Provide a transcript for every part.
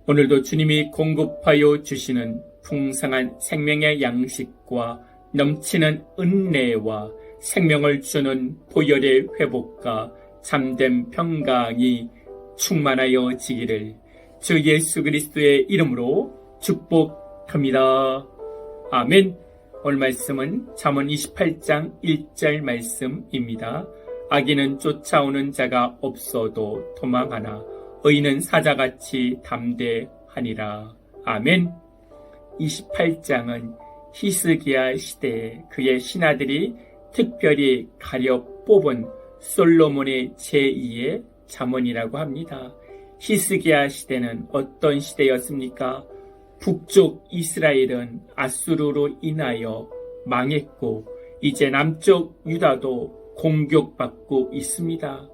오늘도 주님이 공급하여 주시는 풍성한 생명의 양식과 넘치는 은혜와 생명을 주는 보혈의 회복과 참된 평강이 충만하여 지기를 주 예수 그리스도의 이름으로 축복합니다. 아멘. 오늘 말씀은 잠언 28장 1절 말씀입니다. 악인은 쫓아오는 자가 없어도 도망하나 의인은 사자같이 담대하니라. 아멘. 28장은 히스기야 시대에 그의 신하들이 특별히 가려 뽑은 솔로몬의 제2의 잠언이라고 합니다. 히스기야 시대는 어떤 시대였습니까? 북쪽 이스라엘은 아수르로 인하여 망했고 이제 남쪽 유다도 공격받고 있습니다.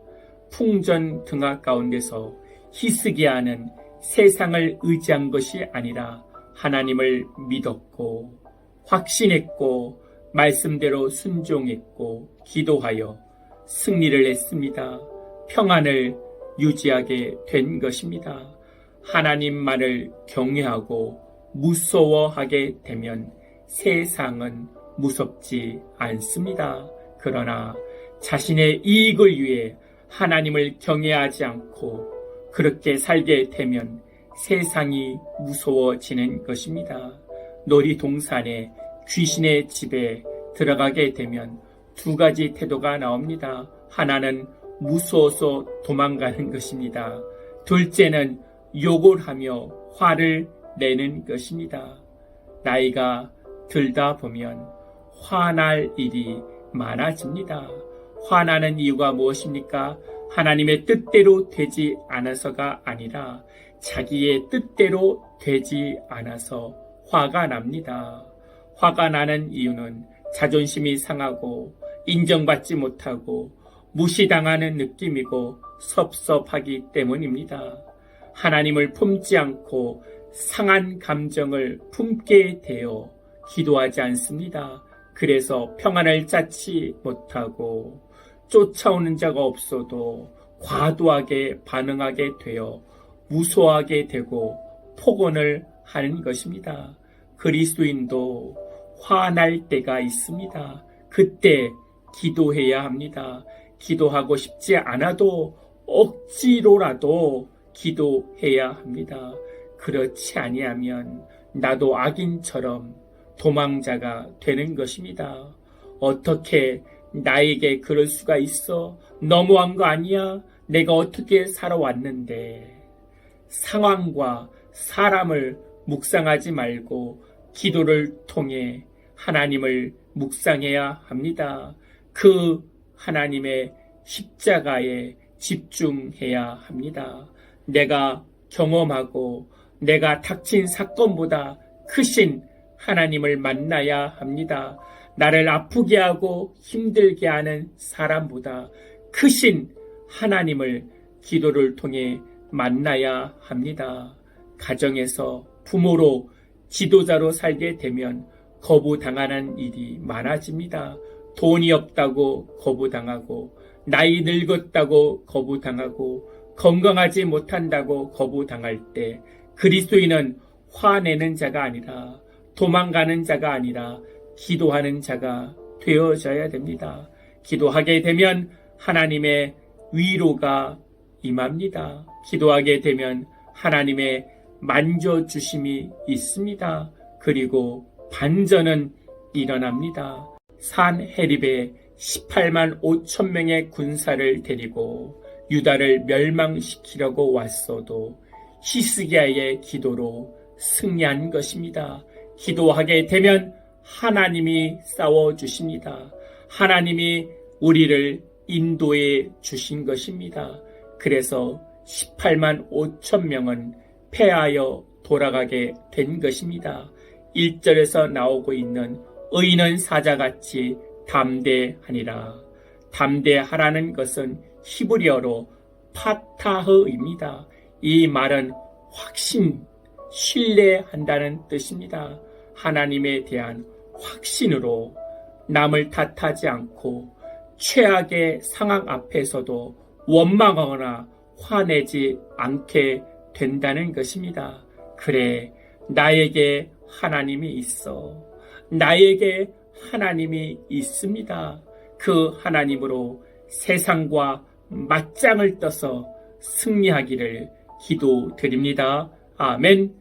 풍전등화 가운데서 히스기야는 세상을 의지한 것이 아니라 하나님을 믿었고 확신했고 말씀대로 순종했고 기도하여 승리를 했습니다. 평안을 유지하게 된 것입니다. 하나님만을 경외하고 무서워하게 되면 세상은 무섭지 않습니다. 그러나 자신의 이익을 위해 하나님을 경외하지 않고 그렇게 살게 되면 세상이 무서워지는 것입니다. 놀이동산에 귀신의 집에 들어가게 되면 두 가지 태도가 나옵니다. 하나는 무서워서 도망가는 것입니다. 둘째는 욕을 하며 화를 내는 것입니다. 나이가 들다 보면 화날 일이 많아집니다. 화나는 이유가 무엇입니까? 하나님의 뜻대로 되지 않아서가 아니라 자기의 뜻대로 되지 않아서 화가 납니다. 화가 나는 이유는 자존심이 상하고 인정받지 못하고 무시당하는 느낌이고 섭섭하기 때문입니다. 하나님을 품지 않고 상한 감정을 품게 되어 기도하지 않습니다. 그래서 평안을 찾지 못하고 쫓아오는 자가 없어도 과도하게 반응하게 되어 무서워하게 되고 폭언을 하는 것입니다. 그리스도인도 화날 때가 있습니다. 그때 기도해야 합니다. 기도하고 싶지 않아도 억지로라도 기도해야 합니다. 그렇지 아니하면 나도 악인처럼 도망자가 되는 것입니다. 어떻게 나에게 그럴 수가 있어? 너무한 거 아니야? 내가 어떻게 살아왔는데. 상황과 사람을 묵상하지 말고 기도를 통해 하나님을 묵상해야 합니다. 그 하나님의 십자가에 집중해야 합니다. 내가 경험하고 내가 닥친 사건보다 크신 하나님을 만나야 합니다. 나를 아프게 하고 힘들게 하는 사람보다 크신 하나님을 기도를 통해 만나야 합니다. 가정에서 부모로 지도자로 살게 되면 거부당하는 일이 많아집니다. 돈이 없다고 거부당하고 나이 늙었다고 거부당하고 건강하지 못한다고 거부당할 때 그리스도인은 화내는 자가 아니라 도망가는 자가 아니라 기도하는 자가 되어져야 됩니다. 기도하게 되면 하나님의 위로가 임합니다. 기도하게 되면 하나님의 만져주심이 있습니다. 그리고 반전은 일어납니다. 산헤립에 18만 5천 명의 군사를 데리고 유다를 멸망시키려고 왔어도 히스기야의 기도로 승리한 것입니다. 기도하게 되면 하나님이 싸워주십니다. 하나님이 우리를 인도해 주신 것입니다. 그래서 18만 5천 명은 패하여 돌아가게 된 것입니다. 1절에서 나오고 있는 의인은 사자같이 담대하니라. 담대하라는 것은 히브리어로 파타흐입니다. 이 말은 확신, 신뢰한다는 뜻입니다. 하나님에 대한 확신으로 남을 탓하지 않고 최악의 상황 앞에서도 원망하거나 화내지 않게 된다는 것입니다. 그래, 나에게 하나님이 있어. 나에게 하나님이 있습니다. 그 하나님으로 세상과 맞짱을 떠서 승리하기를 기도드립니다. 아멘.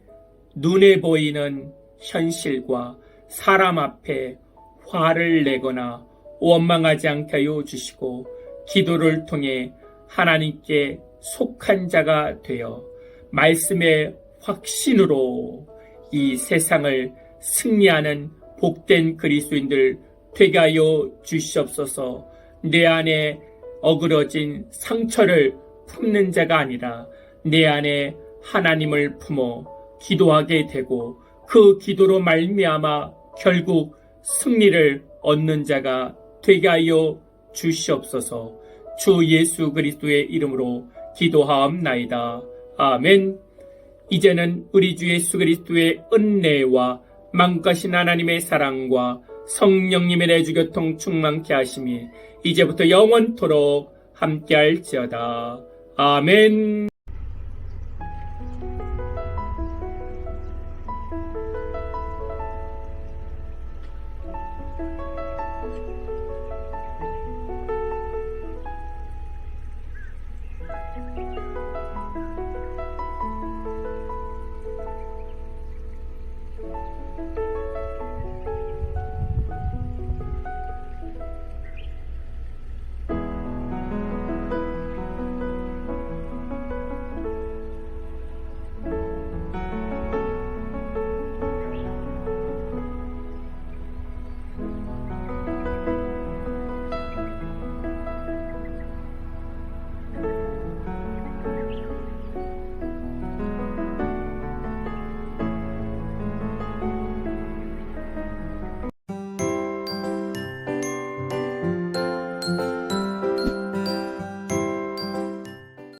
눈에 보이는 현실과 사람 앞에 화를 내거나 원망하지 않게 하여 주시고 기도를 통해 하나님께 속한 자가 되어 말씀의 확신으로 이 세상을 승리하는 복된 그리스도인들 되게 하여 주시옵소서. 내 안에 어그러진 상처를 품는 자가 아니라 내 안에 하나님을 품어 기도하게 되고 그 기도로 말미암아 결국 승리를 얻는 자가 되게 하여 주시옵소서. 주 예수 그리스도의 이름으로 기도하옵나이다. 아멘. 이제는 우리 주 예수 그리스도의 은혜와 만가신 하나님의 사랑과 성령님의 내주교통 충만케 하심이 이제부터 영원토록 함께할지어다. 아멘.